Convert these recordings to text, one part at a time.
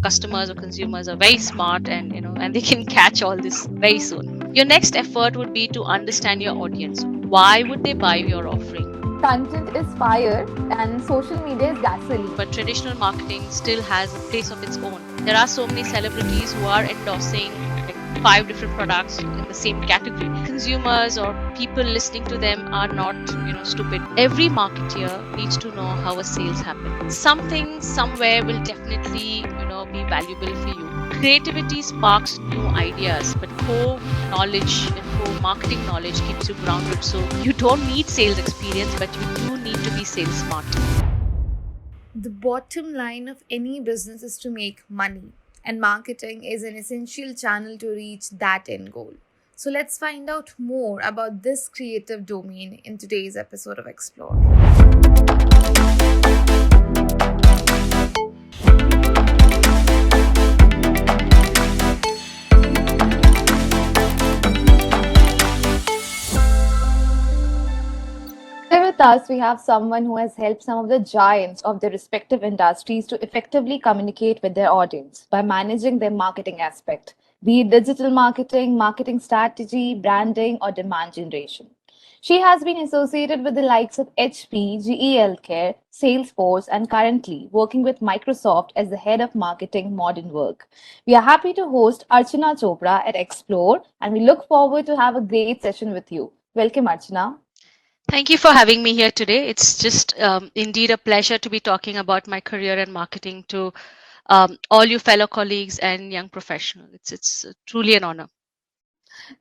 customers or consumers are very smart, and and they can catch all this very soon. Your next effort would be to understand your audience. Why would they buy your offering? Content is fire and social media is gasoline. But traditional marketing still has a place of its own. There are so many celebrities who are endorsing like five different products in the same category. Consumers or people listening to them are not, stupid. Every marketeer needs to know how a sales happens. Something somewhere will definitely, be valuable for you. Creativity sparks new ideas, but core knowledge and core marketing knowledge keeps you grounded. So you don't need sales experience, but you do need to be sales smart. The bottom line of any business is to make money, and marketing is an essential channel to reach that end goal. So let's find out more about this creative domain in today's episode of Explore. Today with us, we have someone who has helped some of the giants of their respective industries to effectively communicate with their audience by managing their marketing aspect, be it digital marketing, marketing strategy, branding, or demand generation. She has been associated with the likes of HP, GE Healthcare, Salesforce, and currently working with Microsoft as the head of marketing modern work. We are happy to host Archana Chopda at X-Plore, and we look forward to have a great session with you. Welcome, Archana. Thank you for having me here today. It's just indeed a pleasure to be talking about my career and marketing to all you fellow colleagues and young professionals. It's truly an honor.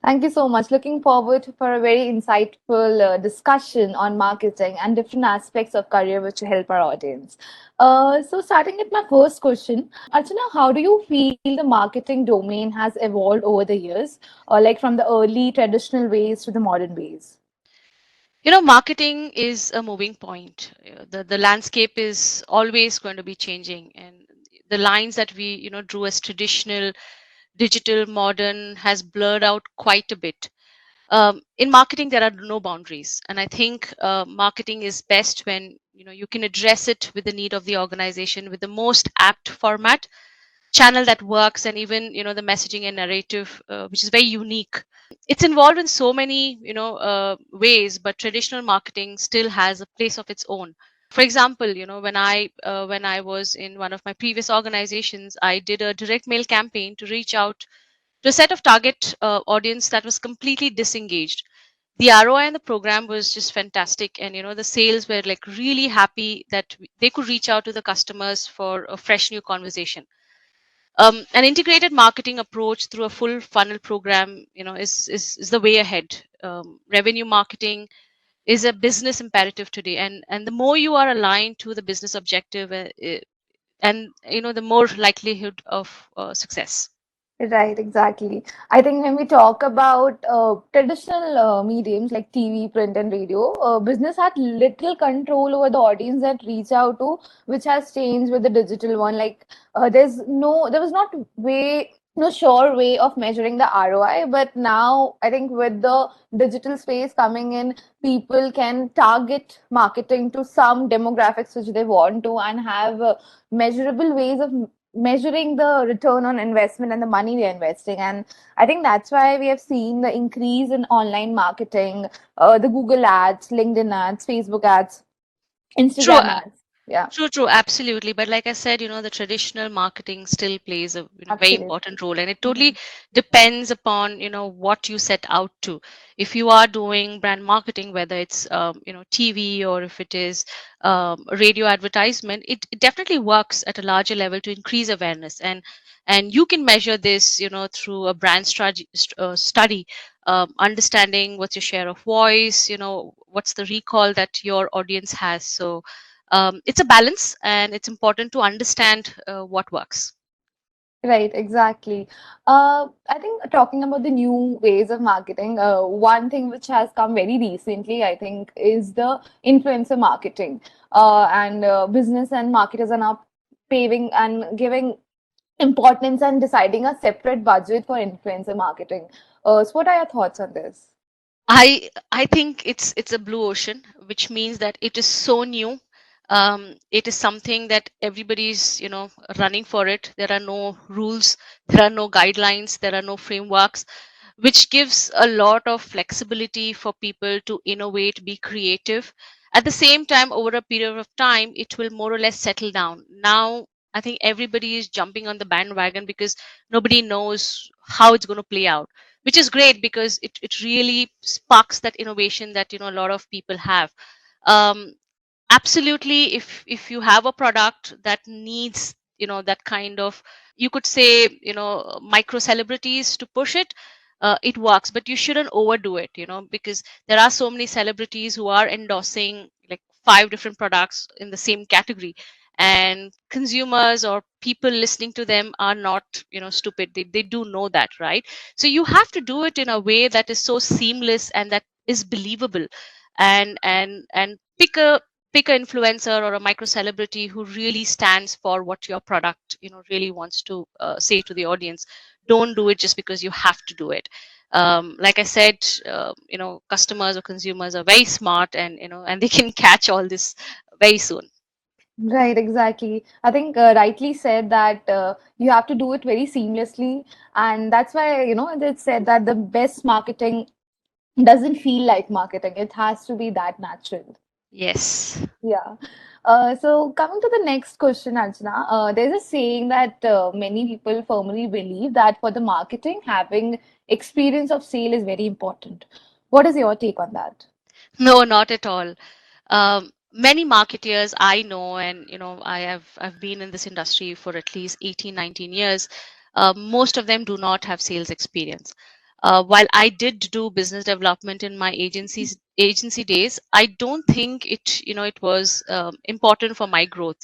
Thank you so much. Looking forward for a very insightful discussion on marketing and different aspects of career which will help our audience. So, starting with my first question, Archana, how do you feel the marketing domain has evolved over the years, or like from the early traditional ways to the modern ways? Marketing is a moving point. The landscape is always going to be changing, and the lines that we drew as traditional, digital, modern has blurred out quite a bit. In marketing there are no boundaries, and I think marketing is best when you can address it with the need of the organization with the most apt format, channel that works, and even the messaging and narrative which is very unique. It's involved in so many ways, but traditional marketing still has a place of its own. For example, when I was in one of my previous organizations, I did a direct mail campaign to reach out to a set of target audience that was completely disengaged. The ROI in the program was just fantastic, and the sales were like really happy that they could reach out to the customers for a fresh new conversation. An integrated marketing approach through a full funnel program, is the way ahead. Revenue marketing is a business imperative today, and the more you are aligned to the business objective, and the more likelihood of success. Right, exactly. I think when we talk about traditional mediums like TV, print, and radio, business had little control over the audience that reach out to, which has changed with the digital one. Like, there was not way, no sure way of measuring the ROI, but now I think with the digital space coming in, people can target marketing to some demographics which they want to and have measurable ways of measuring the return on investment and the money they're investing. And I think that's why we have seen the increase in online marketing, the Google ads, LinkedIn ads, Facebook ads, True. Instagram ads. Yeah, True, absolutely. But like I said, the traditional marketing still plays a very absolutely. important role, and it totally Mhm. depends upon what you set out to. If you are doing brand marketing, whether it's TV or if it is radio advertisement, it definitely works at a larger level to increase awareness, and you can measure this through a brand study, understanding what's your share of voice, what's the recall that your audience has. So it's a balance, and it's important to understand what works. Right, exactly. I think talking about the new ways of marketing, one thing which has come very recently, I think, is the influencer marketing. And business and marketers are now paving and giving importance and deciding a separate budget for influencer marketing. So what are your thoughts on this? I think it's a blue ocean, which means that it is so new. It is something that everybody's running for it. There are no rules, there are no guidelines, there are no frameworks, which gives a lot of flexibility for people to innovate, be creative. At the same time, over a period of time, it will more or less settle down. Now I think everybody is jumping on the bandwagon because nobody knows how it's going to play out, which is great because it really sparks that innovation that a lot of people have. um, Absolutely, if you have a product that needs that kind of, you could say, micro celebrities to push it, it works, but you shouldn't overdo it, because there are so many celebrities who are endorsing like five different products in the same category, and consumers or people listening to them are not stupid. They do know that, right? So you have to do it in a way that is so seamless and that is believable, and pick an influencer or a micro celebrity who really stands for what your product really wants to say to the audience. Don't do it just because you have to do it. Like I said, customers or consumers are very smart, and and they can catch all this very soon. Right, exactly. I think rightly said that you have to do it very seamlessly, and that's why, it's said that the best marketing doesn't feel like marketing. It has to be that natural. Yes. Yeah. So coming to the next question, Archana, there's a saying that many people firmly believe that for the marketing, having experience of sale is very important. What is your take on that? No, not at all. Many marketeers I know, and I've been in this industry for at least 18, 19 years. Most of them do not have sales experience. While I did do business development in my agency days, I don't think it was important for my growth.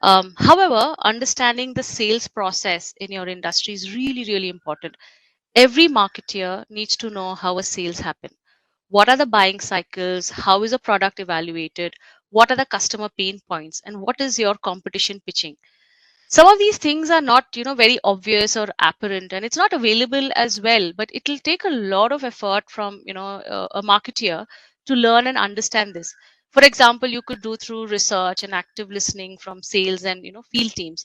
However, understanding the sales process in your industry is really, really important. Every marketeer needs to know how a sales happen. What are the buying cycles? How is a product evaluated? What are the customer pain points? And what is your competition pitching? Some of these things are not very obvious or apparent, and it's not available as well, but it will take a lot of effort from a marketeer to learn and understand this. For example, you could do through research and active listening from sales and field teams.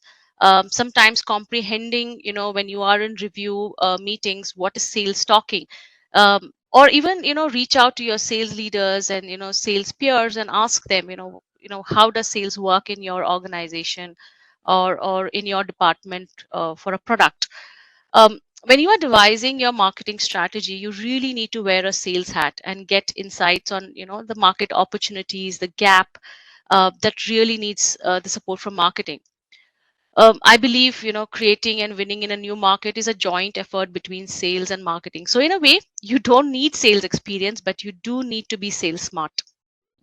Sometimes comprehending when you are in review meetings, what is sales talking. Or even reach out to your sales leaders and sales peers and ask them, how does sales work in your organization or in your department for a product. When you are devising your marketing strategy, you really need to wear a sales hat and get insights on the market opportunities, the gap that really needs the support from marketing. I believe creating and winning in a new market is a joint effort between sales and marketing. So in a way, you don't need sales experience, but you do need to be sales smart.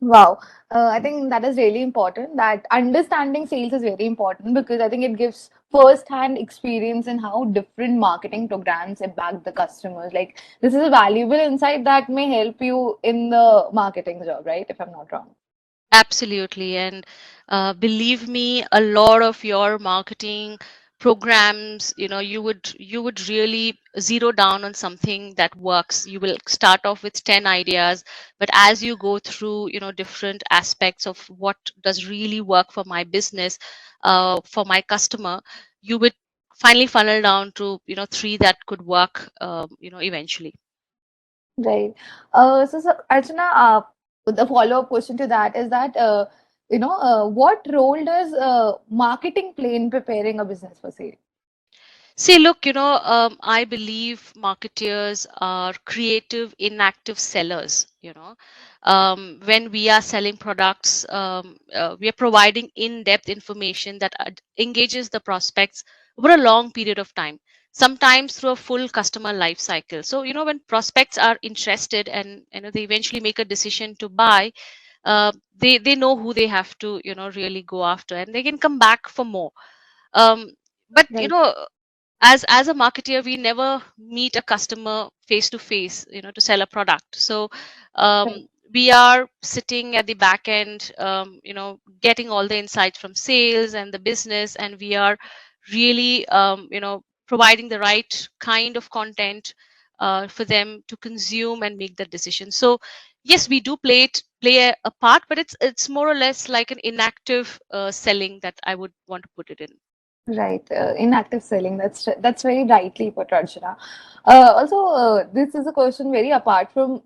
Wow. I think that is really important. That understanding sales is very important because I think it gives first-hand experience in how different marketing programs impact the customers. Like, this is a valuable insight that may help you in the marketing job, right? If I'm not wrong. Absolutely. And believe me, a lot of your marketing programs, you would really zero down on something that works. You will start off with 10 ideas, but as you go through, different aspects of what does really work for my business, for my customer, you would finally funnel down to, three that could work, eventually. Right. So Archana, the follow-up question to that is that, what role does marketing play in preparing a business for sale? See, look, I believe marketeers are creative, inactive sellers. When we are selling products, we are providing in-depth information that engages the prospects over a long period of time, sometimes through a full customer life cycle. So, when prospects are interested and they eventually make a decision to buy, they know who they have to really go after, and they can come back for more. Um, but Right. as a marketer, we never meet a customer face to face to sell a product. So Right. we are sitting at the back end, getting all the insights from sales and the business, and we are really providing the right kind of content for them to consume and make the decision. So Yes, we do play a part, but it's more or less like an inactive selling that I would want to put it in. Right, inactive selling. That's very rightly put, Archana. Also, this is a question very apart from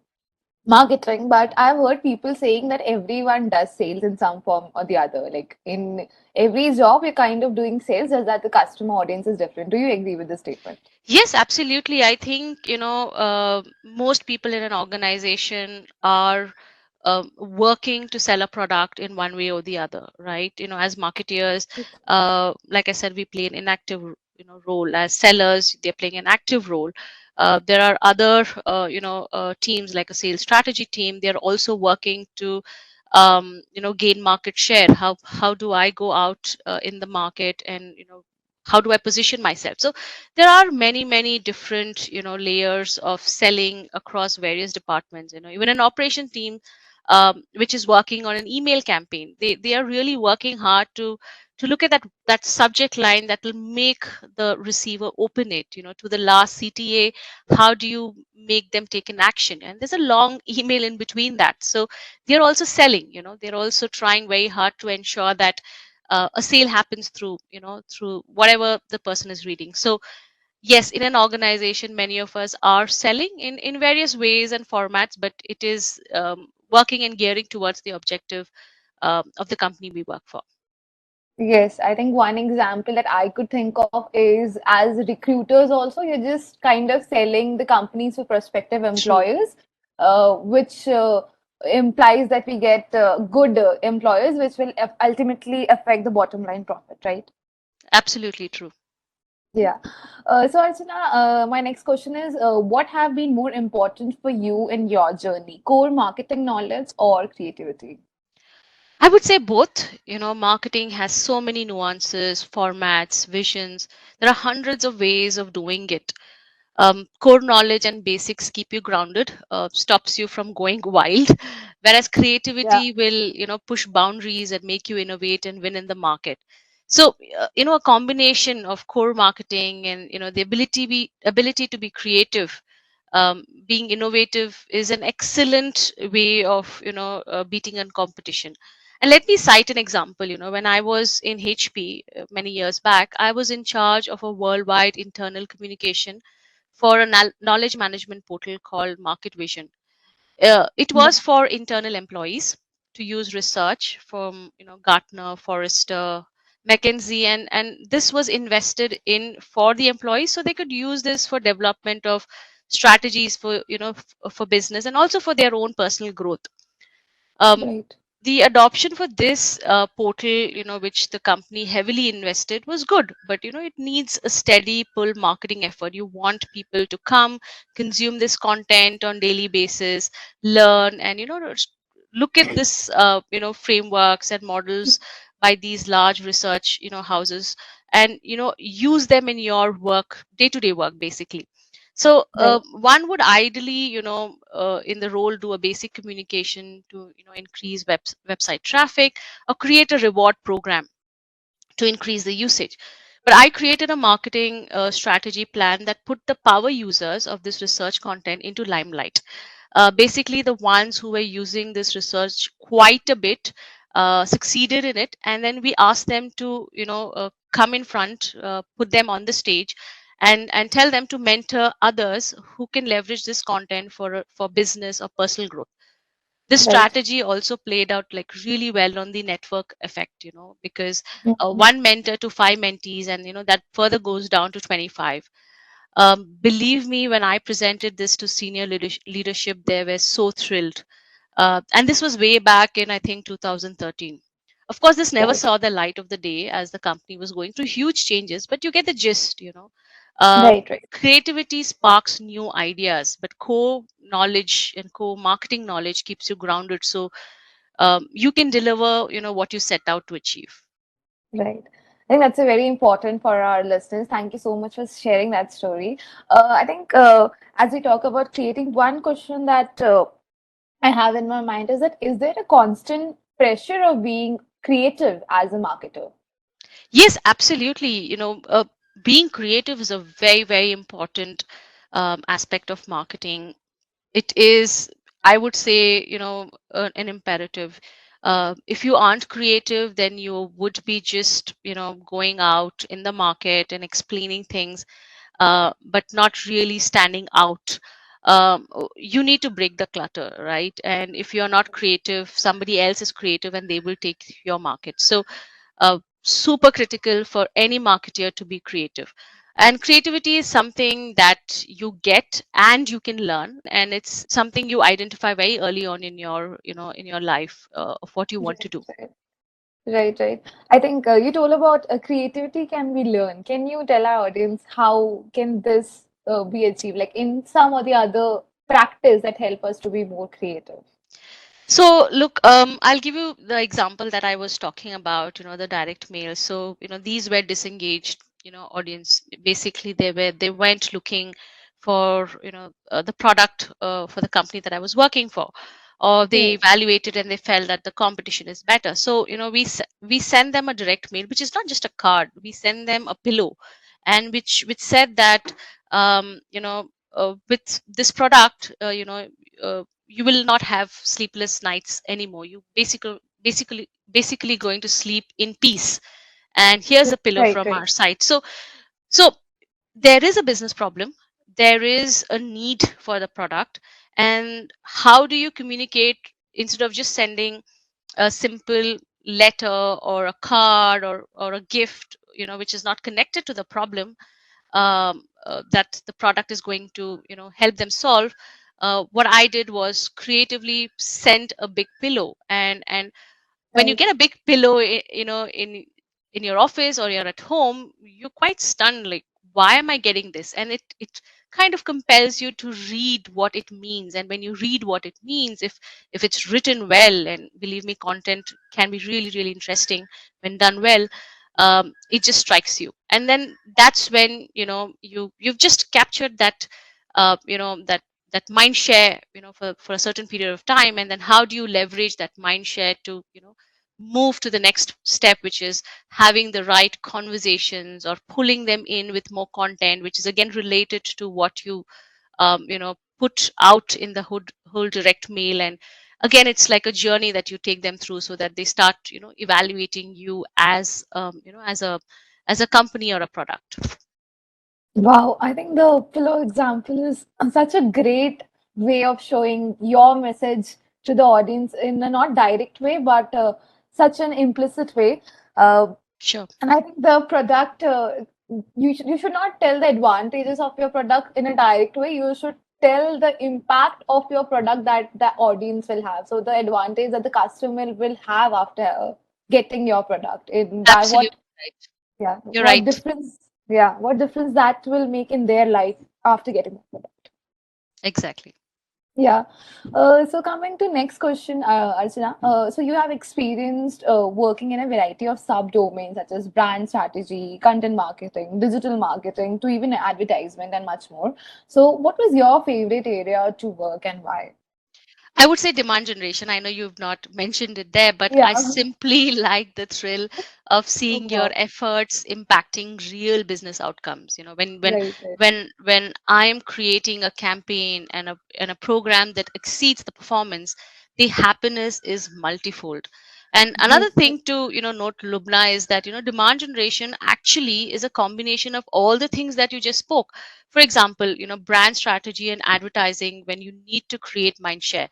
marketing, but I've heard people saying that everyone does sales in some form or the other. Like in every job, you're kind of doing sales, just that the customer audience is different. Do you agree with this statement? Yes, absolutely. I think, most people in an organization are working to sell a product in one way or the other, right? As marketeers, like I said, we play an inactive, role. As sellers, they're playing an active role. There are other, teams like a sales strategy team. They're also working to, gain market share. How do I go out in the market, and how do I position myself? So there are many different layers of selling across various departments. Even an operation team, which is working on an email campaign, they are really working hard to look at that subject line that will make the receiver open it, to the last CTA. How do you make them take an action? And there's a long email in between that. So they're also selling. They're also trying very hard to ensure that a sale happens through whatever the person is reading. So yes, in an organization, many of us are selling in various ways and formats, but it is working and gearing towards the objective of the company we work for. Yes, I think one example that I could think of is as recruiters also, you're just kind of selling the companies to prospective True. employers, which implies that we get good employers, which will ultimately affect the bottom line profit, right? Absolutely true. Yeah. So Archana, my next question is, what have been more important for you in your journey, core marketing knowledge or creativity? I would say both. Marketing has so many nuances, formats, visions. There are hundreds of ways of doing it. Core knowledge and basics keep you grounded, stops you from going wild, whereas Yeah, creativity will push boundaries and make you innovate and win in the market. So a combination of core marketing and the ability to be creative, being innovative, is an excellent way of beating a competition. And let me cite an example. When I was in HP many years back, I was in charge of a worldwide internal communication for a knowledge management portal called Market Vision. It was right, for internal employees to use research from Gartner, Forrester, McKinsey, and this was invested in for the employees so they could use this for development of strategies for for business and also for their own personal growth. um, right, the adoption for this portal, which the company heavily invested, was good, but it needs a steady pull marketing effort. You want people to come, consume this content on daily basis, learn, and look at this frameworks and models by these large research houses, and use them in your work, day to day work, basically. So right, one would ideally, in the role, do a basic communication to increase website traffic, or create a reward program to increase the usage. But I created a marketing strategy plan that put the power users of this research content into limelight. Basically, the ones who were using this research quite a bit succeeded in it, and then we asked them to, come in front, put them on the stage, and tell them to mentor others who can leverage this content for business or personal growth. This right. strategy also played out like really well on the network effect, because Mhm. one mentor to five mentees, and that further goes down to 25. Believe me, when I presented this to senior leadership, they were so thrilled. And this was way back in, I think, 2013. Of course, this never Right, saw the light of the day as the company was going through huge changes, but you get the gist. Uh, right, right. Creativity sparks new ideas, but core knowledge and core marketing knowledge keeps you grounded, so you can deliver, what you set out to achieve. Right. I think that's a very important for our listeners. Thank you so much for sharing that story. I think as we talk about creating, one question that I have in my mind is that is there a constant pressure of being creative as a marketer? Yes, absolutely. Being creative is a very, very important aspect of marketing. It is, I would say, an imperative. If you aren't creative, then you would be just, going out in the market and explaining things, but not really standing out. You need to break the clutter, right? And if you're not creative, somebody else is creative and they will take your market. So super critical for any marketer to be creative. And creativity is something that you get and you can learn, and it's something you identify very early on in your, in your life, of what you want to Right, do. right. Right, right. I think you told about creativity can be learned. Can you tell our audience how can this be achieved? Like in some or the other practice that help us to be more creative. So look, I'll give you the example that I was talking about, the direct mail. So, these were disengaged, audience. Basically, they went looking for, the product for the company that I was working for, or they Right, evaluated and they felt that the competition is better. So, we send them a direct mail, which is not just a card. We send them a pillow, and which said that, with this product, you will not have sleepless nights anymore. You basically going to sleep in peace, and here's a pillow right, from right. our side. So there is a business problem, there is a need for the product, and how do you communicate instead of just sending a simple letter or a card or a gift, which is not connected to the problem, that the product is going to, help them solve. What I did was creatively send a big pillow, and when you Right. get a big pillow, in your office or you're at home, you're quite stunned, like, why am I getting this? And it kind of compels you to read what it means. And when you read what it means, if it's written well, and believe me, content can be really really interesting when done well, it just strikes you. And then that's when, you've just captured that, that mind share, for a certain period of time. And then how do you leverage that mind share to, move to the next step, which is having the right conversations or pulling them in with more content, which is again related to what you, put out in the whole direct mail. And again, it's like a journey that you take them through, so that they start, evaluating you as, as a company or a product. Wow, I think the pillow example is such a great way of showing your message to the audience in a not direct way, but such an implicit way. Uh, Sure. And I think the product, you should not tell the advantages of your product in a direct way. You should tell the impact of your product that the audience will have. So the advantage that the customer will have after getting your product. In that, Absolutely what, right. yeah, You're what right. difference, yeah, what difference that will make in their life after getting the product. Exactly. Yeah. So coming to next question, Archana. So you have experienced working in a variety of sub-domains such as brand strategy, content marketing, digital marketing, to even advertisement and much more. So what was your favorite area to work and why? I would say demand generation. I know you've not mentioned it there, but I Yeah. simply like the thrill of Oh, seeing your wow. efforts impacting real business outcomes. Right, right. When I am creating a campaign and a program that exceeds the performance, the happiness is multifold. And another Right, right. thing to, note, Lubna, is that, demand generation actually is a combination of all the things that you just spoke. For example, brand strategy and advertising when you need to create mind share,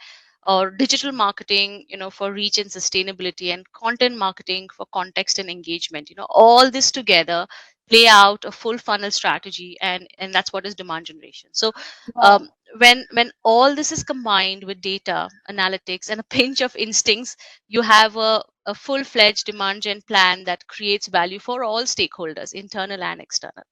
or digital marketing, for reach and sustainability, and content marketing for context and engagement. All this together play out a full funnel strategy, and that's what is demand generation. So Wow. um, when all this is combined with data analytics and a pinch of instincts, you have a full-fledged demand gen plan that creates value for all stakeholders, internal and external.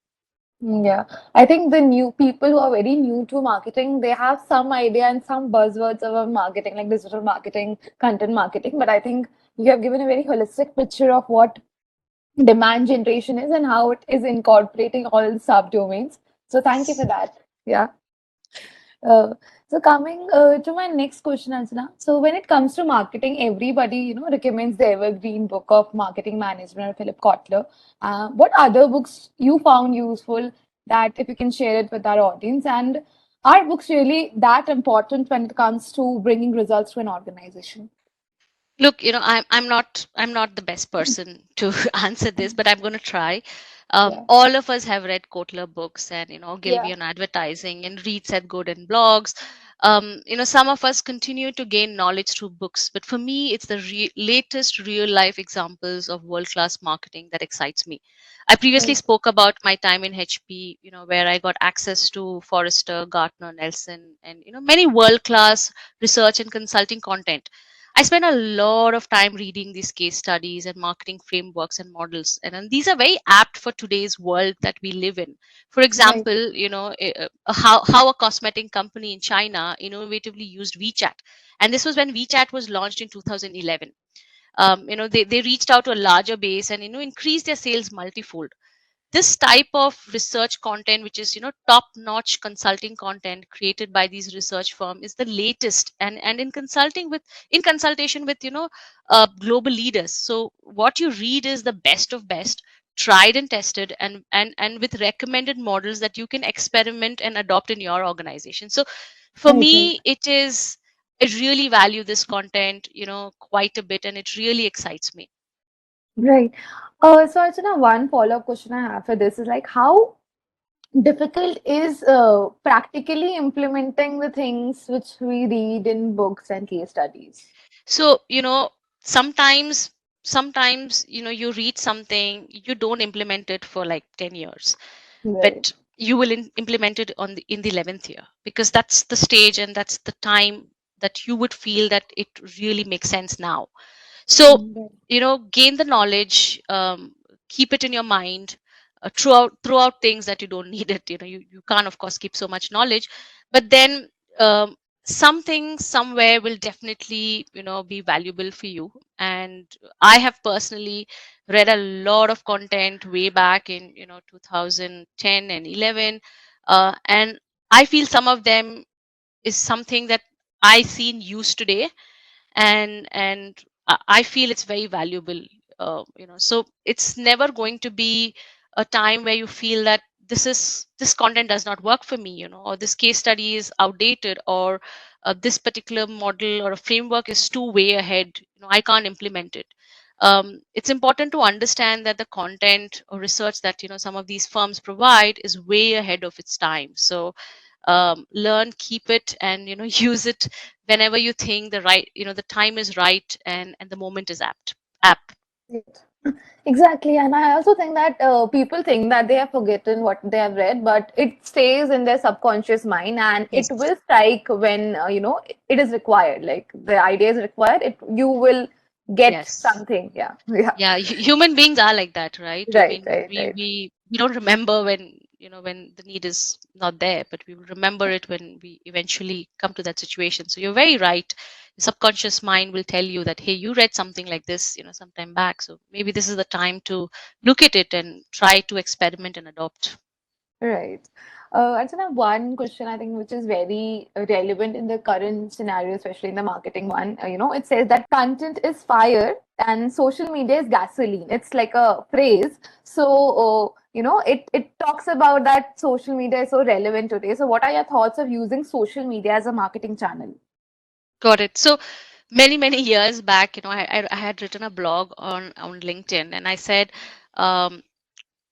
Yeah, I think the new people who are very new to marketing, they have some idea and some buzzwords about marketing, like digital marketing, content marketing. But I think you have given a very holistic picture of what demand generation is and how it is incorporating all the subdomains. So thank you for that. Yeah. Uh, so coming to my next question, Anjana. So when it comes to marketing, everybody, recommends the evergreen book of marketing management of Philip Kotler. What other books you found useful that if you can share it with our audience? And Are books really that important when it comes to bringing results to an organization? Look, I'm not the best person to answer this, but I'm going to try. Yeah. All of us have read Kotler books and Yeah. Gilby on advertising and read Seth Godin blogs. Some of us continue to gain knowledge through books, but for me, it's the latest real life examples of world class marketing that excites me. I previously Right. spoke about my time in HP, where I got access to Forrester, Gartner, Nelson, and many world class research and consulting content. I spend a lot of time reading these case studies and marketing frameworks and models, and these are very apt for today's world that we live in. For Right. example, how a cosmetic company in China innovatively used WeChat, and this was when WeChat was launched in 2011. They reached out to a larger base and increased their sales multifold. This type of research content, which is top notch consulting content created by these research firm, is the latest, and in consultation with global leaders. So what you read is the best of best, tried and tested, and with recommended models that you can experiment and adopt in your organization. So for Right. Right. me, I really value this content quite a bit, and it really excites me. Right. So Archana, one follow-up question I have for this is like, how difficult is practically implementing the things which we read in books and case studies? So, sometimes, you read something, you don't implement it for like 10 years, Right. but you will implement it in the 11th year, because that's the stage and that's the time that you would feel that it really makes sense now. So, Right. gain the knowledge, keep it in your mind, throughout things that you don't need it. You can't, of course, keep so much knowledge, but then um, something somewhere will definitely be valuable for you. And I have personally read a lot of content way back in 2010 and 11, and I feel some of them is something that I see in use today, and I feel it's very valuable. So it's never going to be a time where you feel that this content does not work for me, or this case study is outdated, or this particular model or a framework is too way ahead. I can't implement it. It's important to understand that the content or research that some of these firms provide is way ahead of its time. So learn, keep it, and use it whenever you think the time is right, and the moment is apt. Right. Exactly, and I also think that people think that they have forgotten what they have read, but it stays in their subconscious mind, and it Yes. will strike when it is required. Like the idea is required, it you will get Yes. something. Yeah, yeah. Yeah, human beings are like that, right? I Right, mean, right, we right. we we don't remember when when the need is not there, but we will remember it when we eventually come to that situation. So you're very right. The subconscious mind will tell you that, hey, you read something like this some time back, so maybe this is the time to look at it and try to experiment and adopt. Right. Archana, one question I think which is very relevant in the current scenario, especially in the marketing one. It says that content is fire and social media is gasoline. It's like a phrase. So, it talks about that social media is so relevant today. So, what are your thoughts of using social media as a marketing channel? Got it. So many years back, I had written a blog on LinkedIn, and I said, um,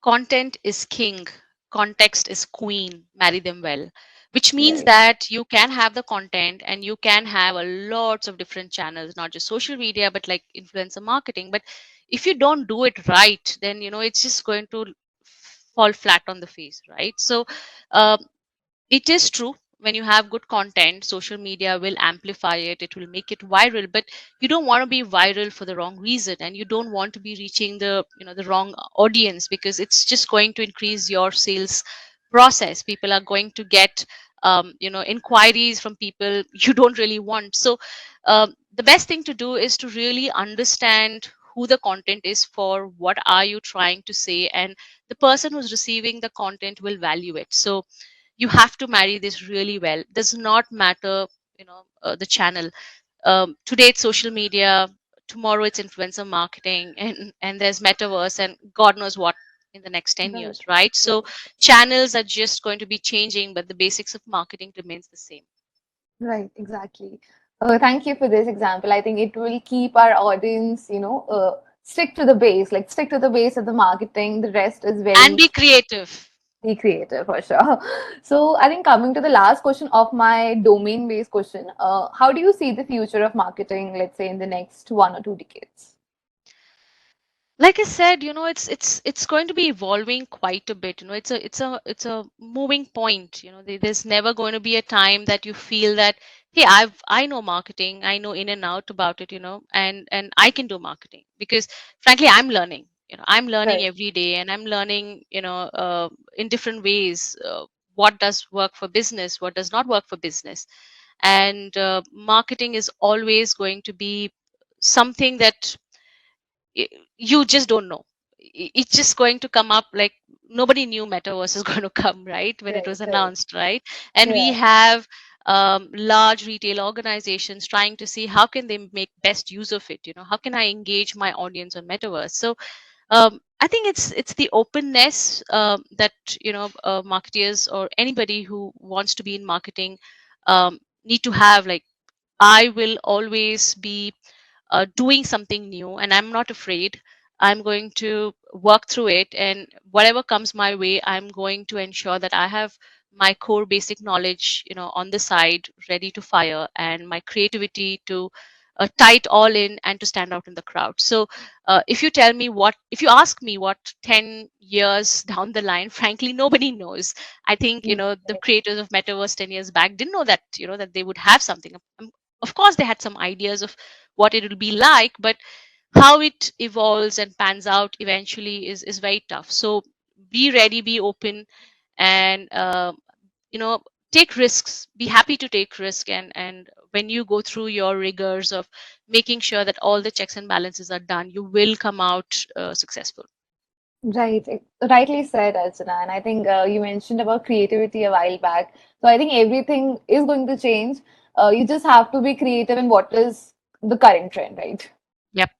content is king, context is queen, marry them well. Which means Right. that you can have the content and you can have a lots of different channels, not just social media, but like influencer marketing. But if you don't do it right, then it's just going to fall flat on the face, right? So um, it is true, when you have good content, social media will amplify it, it will make it viral, but you don't want to be viral for the wrong reason, and you don't want to be reaching the wrong audience, because it's just going to increase your sales process. People are going to get inquiries from people you don't really want. So the best thing to do is to really understand who the content is for, what are you trying to say, and the person who's receiving the content will value it. So you have to marry this really well. Does not matter the channel. Today it's social media, tomorrow it's influencer marketing, and there's metaverse and god knows what. in the next 10 Right. years, right? So Right. channels are just going to be changing, but the basics of marketing remains the same. Right, exactly. Thank you for this example. I think it will keep our audience, stick to the base, like stick to the base of the marketing. The rest is And very be creative. creative for sure. So I think coming to the last question of my domain-based question, how do you see the future of marketing, let's say in the next 1 or 2 decades? Like I said, it's going to be evolving quite a bit. It's a moving point. There's never going to be a time that you feel that, hey, I know marketing, I know in and out about it, and I can do marketing, because frankly I'm learning. I'm learning Right. every day, and I'm learning, in different ways, what does work for business, what does not work for business. And marketing is always going to be something that y- you just don't know. It's just going to come up like nobody knew metaverse is going to come, right, when it Right, was right. announced, right? And we Yeah. have large retail organizations trying to see how can they make best use of it. How can I engage my audience on metaverse? So I think it's the openness, that marketeers or anybody who wants to be in marketing need to have. Like, I will always be doing something new, and I'm not afraid. I'm going to work through it, and whatever comes my way, I'm going to ensure that I have my core basic knowledge, on the side, ready to fire, and my creativity to tie it all in and to stand out in the crowd. So if you ask me what 10 years down the line, frankly nobody knows. I think, Mm, the right. creators of metaverse 10 years back didn't know that, that they would have something. Of course they had some ideas of what it will be like, but how it evolves and pans out eventually is very tough. So be ready, be open, and you know take risks, be happy to take risk. And when you go through your rigors of making sure that all the checks and balances are done, you will come out successful. Right. Rightly said, Archana. And I think you mentioned about creativity a while back. So I think everything is going to change. You just have to be creative in what is the current trend, right? Yep,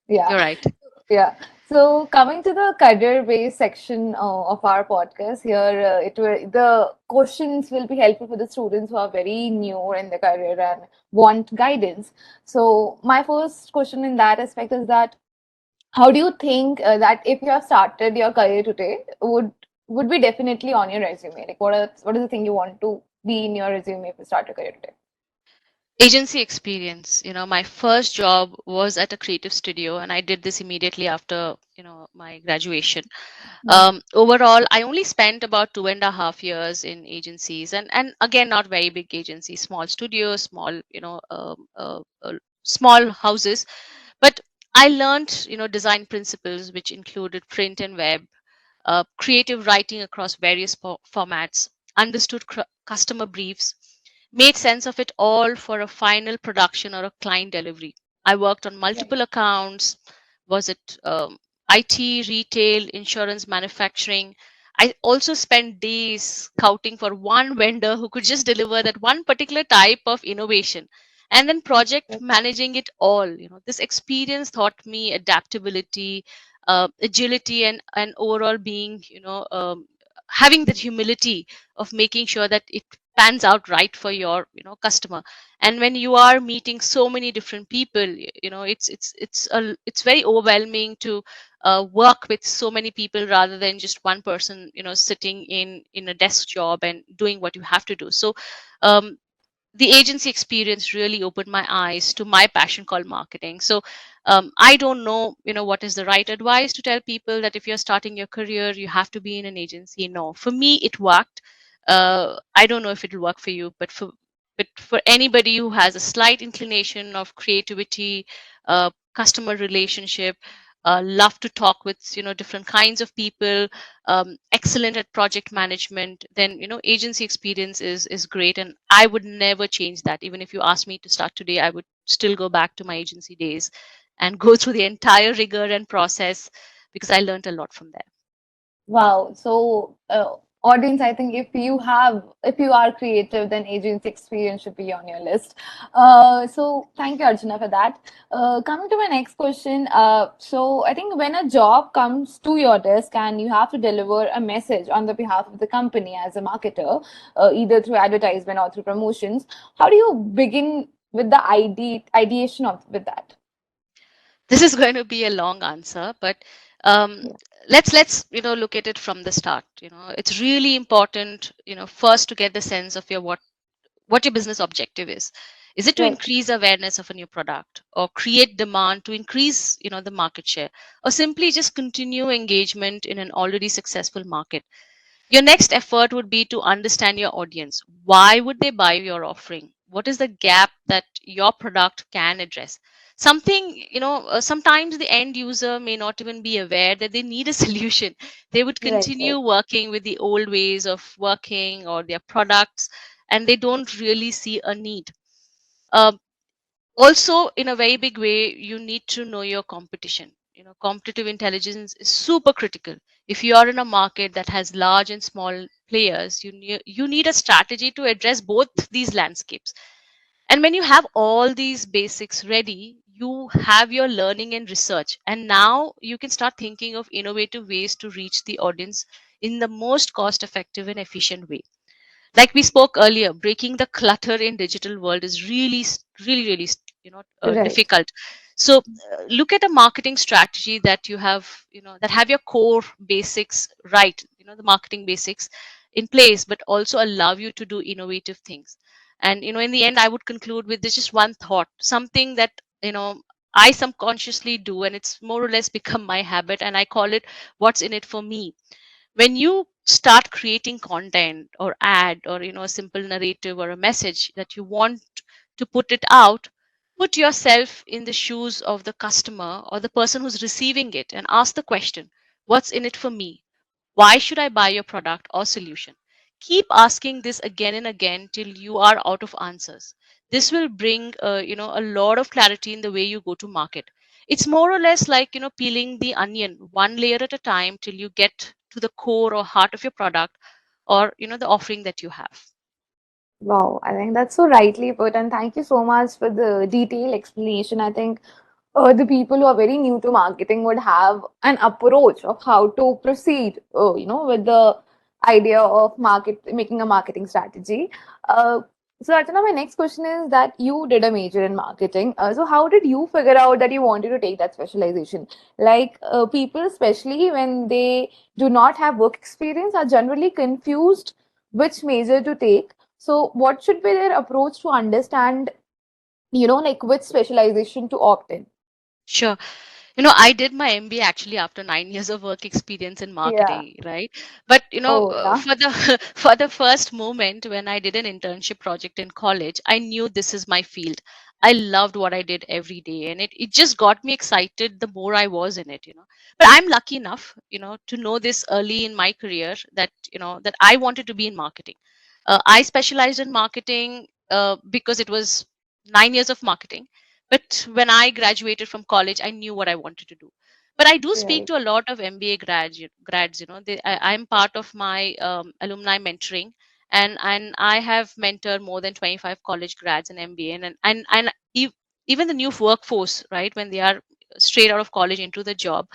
Yeah. you're right. Yeah. So coming to the career-based section of our podcast here, the questions will be helpful for the students who are very new in their career and want guidance. So my first question in that aspect is that how do you think that if you have started your career today, would be definitely on your resume? Like what is the thing you want to be in your resume if you start your career today? Agency experience. My first job was at a creative studio, and I did this immediately after my graduation. Mm. Overall, I only spent about 2.5 years in agencies, and again, not very big agencies, small studios, small, small houses. But I learned, design principles, which included print and web, creative writing across various formats, understood customer briefs, made sense of it all for a final production or a client delivery. I worked on Right. multiple accounts. Was it IT, retail, insurance, manufacturing? I also spent days scouting for one vendor who could just deliver that one particular type of innovation, and then project Right. managing it all. This experience taught me adaptability, agility, and overall being, having that humility of making sure that it pans out right for your customer. And when you are meeting so many different people, it's very overwhelming to work with so many people rather than just one person, sitting in a desk job and doing what you have to do. So um, the agency experience really opened my eyes to my passion called marketing. So I don't know, what is the right advice to tell people that if you're starting your career, you have to be in an agency. No, for me, it worked. I don't know if it'll work for you, but for anybody who has a slight inclination of creativity, customer relationship, love to talk with different kinds of people, excellent at project management, then agency experience is great, and I would never change that. Even if you asked me to start today, I would still go back to my agency days and go through the entire rigor and process, because I learned a lot from there. Wow. So audience, I think if you are creative, then agency experience should be on your list. So thank you, Arjuna, for that. Coming to my next question. So I think when a job comes to your desk and you have to deliver a message on the behalf of the company as a marketer, either through advertisement or through promotions, how do you begin with the ideation of with that? This is going to be a long answer, but um, Yeah. let's look at it from the start. It's really important, first to get the sense of what your business objective is. Is it to Right. increase awareness of a new product, or create demand to increase the market share, or simply just continue engagement in an already successful market? Your next effort would be to understand your audience. Why would they buy your offering? What is the gap that your product can address? Something, sometimes the end user may not even be aware that they need a solution. They would Right. continue Right. working with the old ways of working or their products, and they don't really see a need. Um, Also, in a very big way, you need to know your competition. Competitive intelligence is super critical. If you are in a market that has large and small players, you need a strategy to address both these landscapes. And when you have all these basics ready, you have your learning and research, and now you can start thinking of innovative ways to reach the audience in the most cost effective and efficient way. Like we spoke earlier, breaking the clutter in digital world is really Right. difficult. So look at a marketing strategy that you have, that have your core basics right, the marketing basics in place, but also allow you to do innovative things. And in the end, I would conclude with this just one thought, something that I subconsciously do, and it's more or less become my habit, and I call it what's in it for me. When you start creating content or ad, or a simple narrative or a message that you want to put it out, put yourself in the shoes of the customer or the person who's receiving it, and ask the question, what's in it for me? Why should I buy your product or solution? Keep asking this again and again till you are out of answers. This will bring a lot of clarity in the way you go to market. It's more or less like peeling the onion one layer at a time till you get to the core or heart of your product, or the offering that you have. Wow, I think that's so rightly put, and thank you so much for the detailed explanation. I think the people who are very new to marketing would have an approach of how to proceed, with the idea of making a marketing strategy. Uh, so, Archana, my next question is that you did a major in marketing. So, how did you figure out that you wanted to take that specialization? Like, people, especially when they do not have work experience, are generally confused which major to take. So, what should be their approach to understand, like which specialization to opt in? Sure. I did my MBA actually after 9 years of work experience in Yeah. marketing, right? But Oh, yeah. for the for the first moment when I did an internship project in college, I knew this is my field. I loved what I did every day, and it just got me excited the more I was in it. But I'm lucky enough, to know this early in my career that that I wanted to be in marketing. I specialized in marketing because it was 9 years of marketing. But when I graduated from college, I knew what I wanted to do. But I do speak Right. to a lot of MBA grads. I'm part of my alumni mentoring, and I have mentored more than 25 college grads in MBA, even the new workforce, right? When they are straight out of college into the job,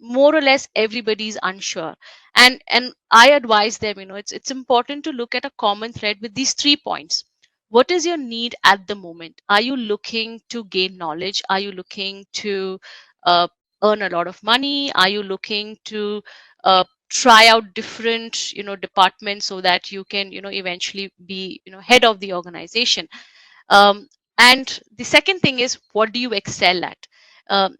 more or less everybody's unsure, and I advise them, it's important to look at a common thread with these 3 points. What is your need at the moment? Are you looking to gain knowledge? Are you looking to uh, earn a lot of money? Are you looking to try out different departments so that you can eventually be head of the organization? And the second thing is, what do you excel at?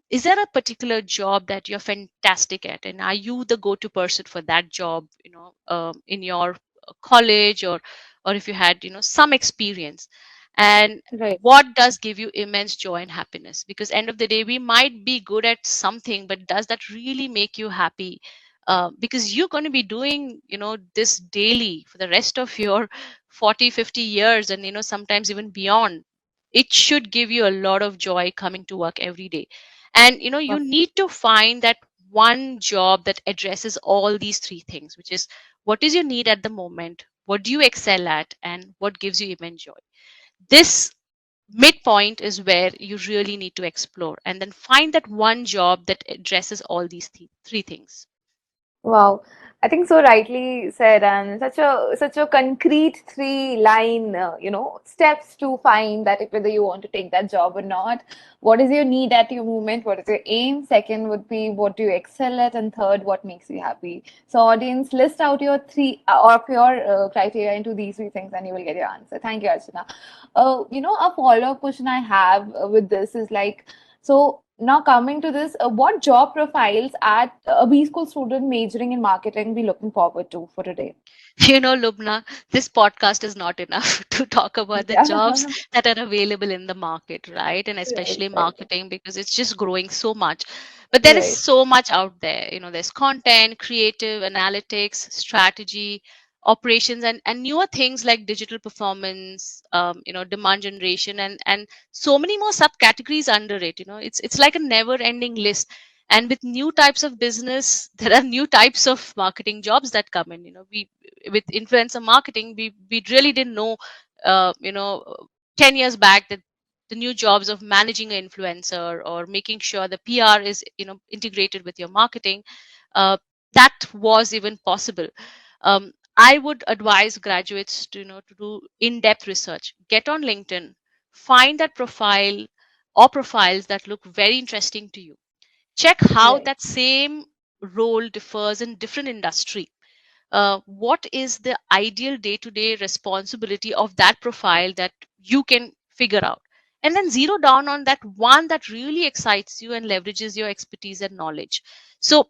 Is there a particular job that you're fantastic at, and are you the go-to person for that job, in your college, or if you had some experience? And Right. what does give you immense joy and happiness? Because end of the day, we might be good at something, but does that really make you happy? Because you're going to be doing this daily for the rest of your 40, 50 years, and sometimes even beyond. It should give you a lot of joy coming to work every day. And you need to find that one job that addresses all these three things, which is what is your need at the moment, what do you excel at, and what gives you immense joy. This midpoint is where you really need to explore and then find that one job that addresses all these three things. Wow, I think so rightly said, and such a concrete three line, steps to find that if whether you want to take that job or not. What is your need at your moment? What is your aim? Second would be what do you excel at, and third, what makes you happy. So, audience, list out your three of your criteria into these three things, and you will get your answer. Thank you, Archana. A follow-up question I have with this is like, so now coming to this, what job profiles at a B school student majoring in marketing be looking forward to for today? Lubna, this podcast is not enough to talk about the Yeah, jobs that are available in the market, right? And right, especially right, marketing because it's just growing so much. But there is right. so much out there. There's content, creative, analytics, strategy, operations, and newer things like digital performance, demand generation, and so many more subcategories under it. It's like a never-ending list. And with new types of business, there are new types of marketing jobs that come in. We with influencer marketing, we really didn't know, uh, you know 10 years back, that the new jobs of managing an influencer or making sure the PR is integrated with your marketing, uh, that was even possible. I would advise graduates to do in-depth research, get on LinkedIn, find that profile or profiles that look very interesting to you. Check how Right. that same role differs in different industry. What is the ideal day-to-day responsibility of that profile that you can figure out, and then zero down on that one that really excites you and leverages your expertise and knowledge. So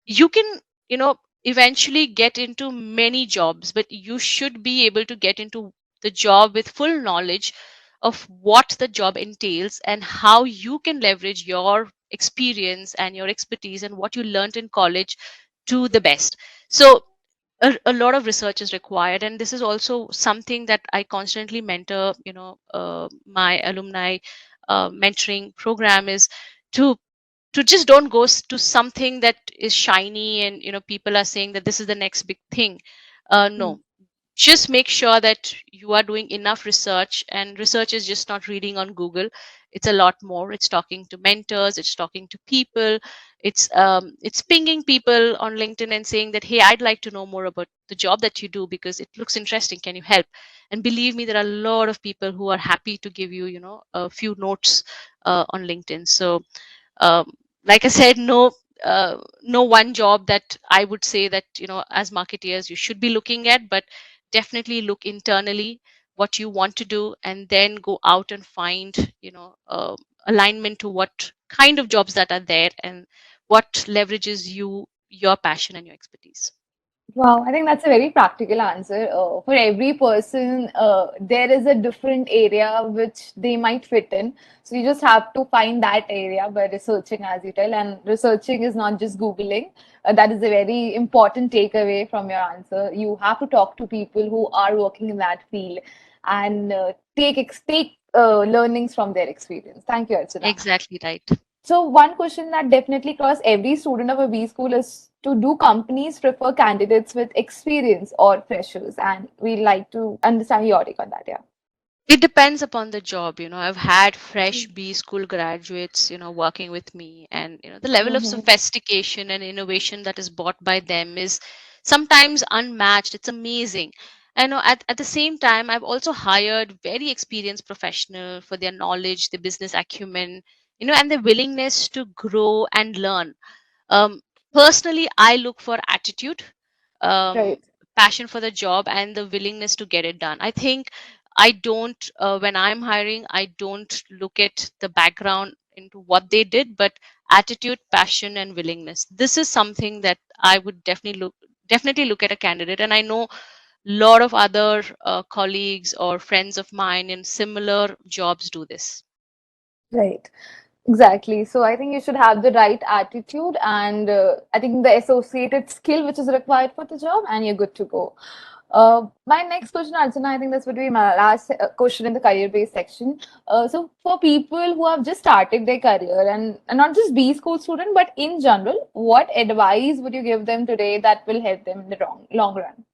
you can you know eventually get into many jobs, but you should be able to get into the job with full knowledge of what the job entails and how you can leverage your experience and your expertise and what you learned in college to the best. So a lot of research is required, and this is also something that I constantly mentor. My alumni mentoring program is to just don't go to something that is shiny and people are saying that this is the next big thing. Hmm. No, just make sure that you are doing enough research, and research is just not reading on Google. It's a lot more. It's talking to mentors, it's talking to people, it's pinging people on LinkedIn and saying that, hey, I'd like to know more about the job that you do because it looks interesting, can you help? And believe me, there are a lot of people who are happy to give you a few notes on LinkedIn. So um, like I said, no one job that I would say that as marketeers you should be looking at, but definitely look internally what you want to do, and then go out and find alignment to what kind of jobs that are there and what leverages your passion and your expertise. Wow, I think that's a very practical answer. For every person, there is a different area which they might fit in. So you just have to find that area by researching, as you tell. And researching is not just Googling. That is a very important takeaway from your answer. You have to talk to people who are working in that field and take learnings from their experience. Thank you, Archana. Exactly right. So one question that definitely cross every student of a B school is, to do companies prefer candidates with experience or freshers? And we like to understand your take on that. Yeah. It depends upon the job. I've had fresh B school graduates working with me, and the level of Mm-hmm. sophistication and innovation that is brought by them is sometimes unmatched. It's amazing. I know at the same time, I've also hired very experienced professional for their knowledge, their business acumen, and their willingness to grow and learn. um, Personally, I look for attitude, um, Right. passion for the job, and the willingness to get it done. I think I don't, when I'm hiring, I don't look at the background into what they did, but attitude, passion, and willingness. This is something that I would definitely look at a candidate, and I know a lot of other colleagues or friends of mine in similar jobs do this. Right. Exactly. So I think you should have the right attitude and I think the associated skill which is required for the job, and you're good to go. My next question, Archana, I think this would be my last question in the career-based section. So for people who have just started their career and not just B school student, but in general, what advice would you give them today that will help them in the long run?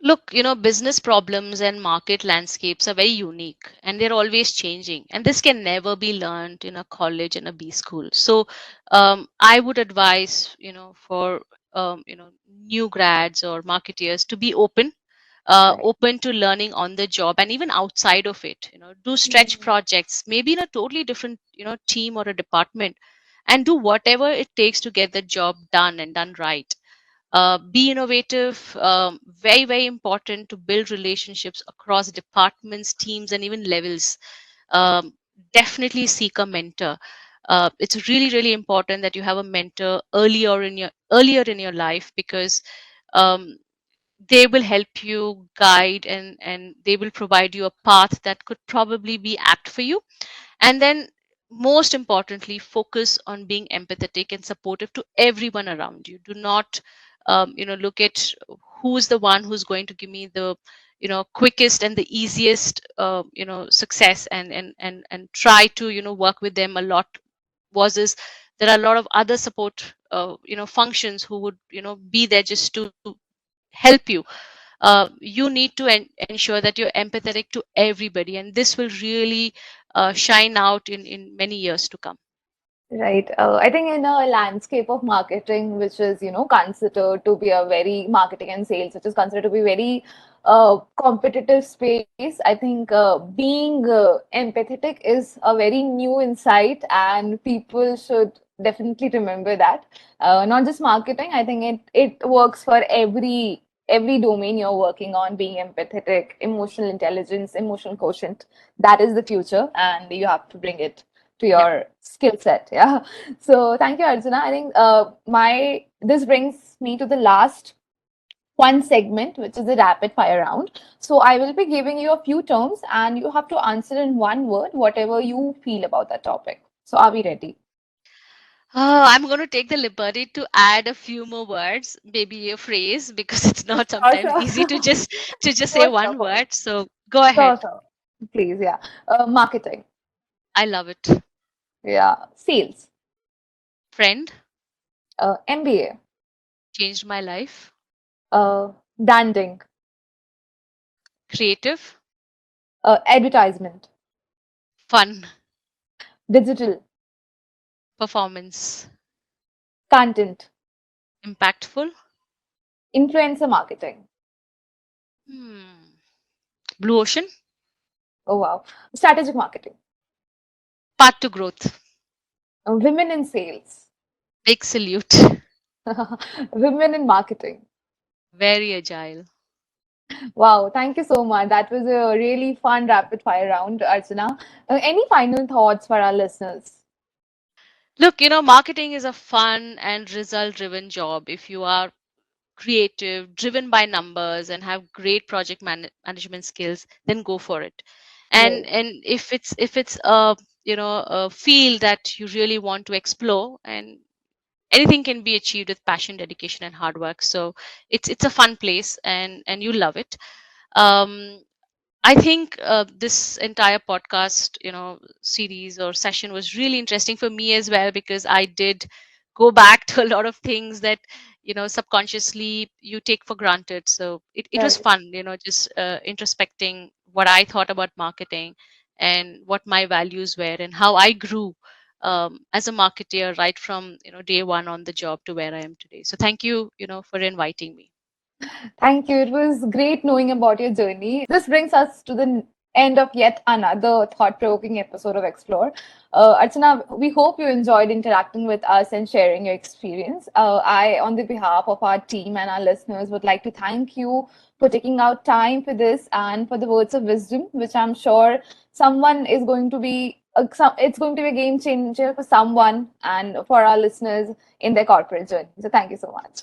Look, business problems and market landscapes are very unique and they're always changing. And this can never be learned in a college and a B school. So I would advise, for new grads or marketeers to be Right. open to learning on the job and even outside of it. Do stretch Mhm. projects, maybe in a totally different, team or a department, and do whatever it takes to get the job done and done right. Be innovative, very very important to build relationships across departments, teams, and even levels. um, Definitely seek a mentor. It's really really important that you have a mentor earlier in your life, because um, they will help you guide, and they will provide you a path that could probably be apt for you. And then most importantly, focus on being empathetic and supportive to everyone around you. Do not look at who's the one who's going to give me the quickest and the easiest success, and try to work with them a lot. Versus there are a lot of other support functions who would be there just to help you. You need to ensure that you're empathetic to everybody, and this will really shine out in many years to come. Right. I think in a landscape of marketing, which is, considered to be a very marketing and sales, which is considered to be very competitive space, I think being empathetic is a very new insight, and people should definitely remember that. Not just marketing, I think it works for every domain you're working on. Being empathetic, emotional intelligence, emotional quotient, that is the future, and you have to bring it to Yeah. your skill set. Yeah. So thank you, Arjuna. I think my this brings me to the last one segment, which is the rapid fire round. So I will be giving you a few terms, and you have to answer in one word whatever you feel about that topic. So are we ready? I'm going to take the liberty to add a few more words, maybe a phrase, because it's not Sure, sometimes sure. easy to just say For sure, one for word. So go sure, ahead. sure. Please, yeah. Marketing. I love it. Yeah. Sales. Friend, MBA. changed my life. Branding. Creative, Advertisement. fun, Digital. performance, Content. impactful. Influencer marketing. Hmm. Blue ocean, Oh, wow. Strategic marketing. path to growth. Women in sales. Big salute. Women in marketing. Very agile. Wow, thank you so much. That was a really fun rapid fire round, Archana. Any final thoughts for our listeners? Look, marketing is a fun and result driven job. If you are creative, driven by numbers, and have great project management skills, then go for it. and Right. and if it's a field that you really want to explore, and anything can be achieved with passion, dedication, and hard work. So it's a fun place, and you love it. um I think this entire podcast, series or session was really interesting for me as well, because I did go back to a lot of things that, subconsciously you take for granted. So it was Right. fun, just introspecting what I thought about marketing and what my values were and how I grew as a marketeer right from, day one on the job to where I am today. So thank you, for inviting me. Thank you. It was great knowing about your journey. This brings us to the end of yet another thought provoking episode of Explore. Archana, we hope you enjoyed interacting with us and sharing your experience. I, on the behalf of our team and our listeners, would like to thank you for taking out time for this and for the words of wisdom, which I'm sure someone is going to be. It's going to be a game changer for someone and for our listeners in their corporate journey. So, thank you so much.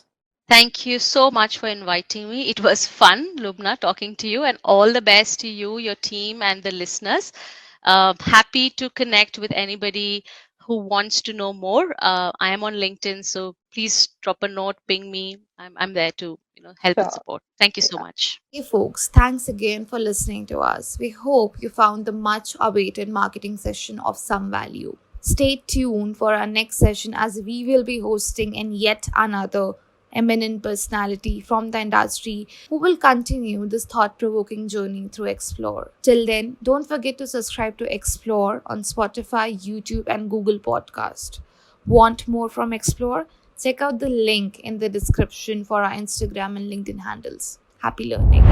Thank you so much for inviting me. It was fun, Lubna, talking to you, and all the best to you, your team, and the listeners. Happy to connect with anybody who wants to know more. I am on LinkedIn, so please drop a note, ping me. I'm there to help and Sure. support. Thank you so Yeah. much. Hey folks, thanks again for listening to us. We hope you found the much awaited marketing session of some value. Stay tuned for our next session as we will be hosting and yet another eminent personality from the industry who will continue this thought provoking journey through X-Plore. Till then, don't forget to subscribe to X-Plore on Spotify, YouTube, and Google Podcast. Want more from X-Plore? Check out the link in the description for our Instagram and LinkedIn handles. Happy learning.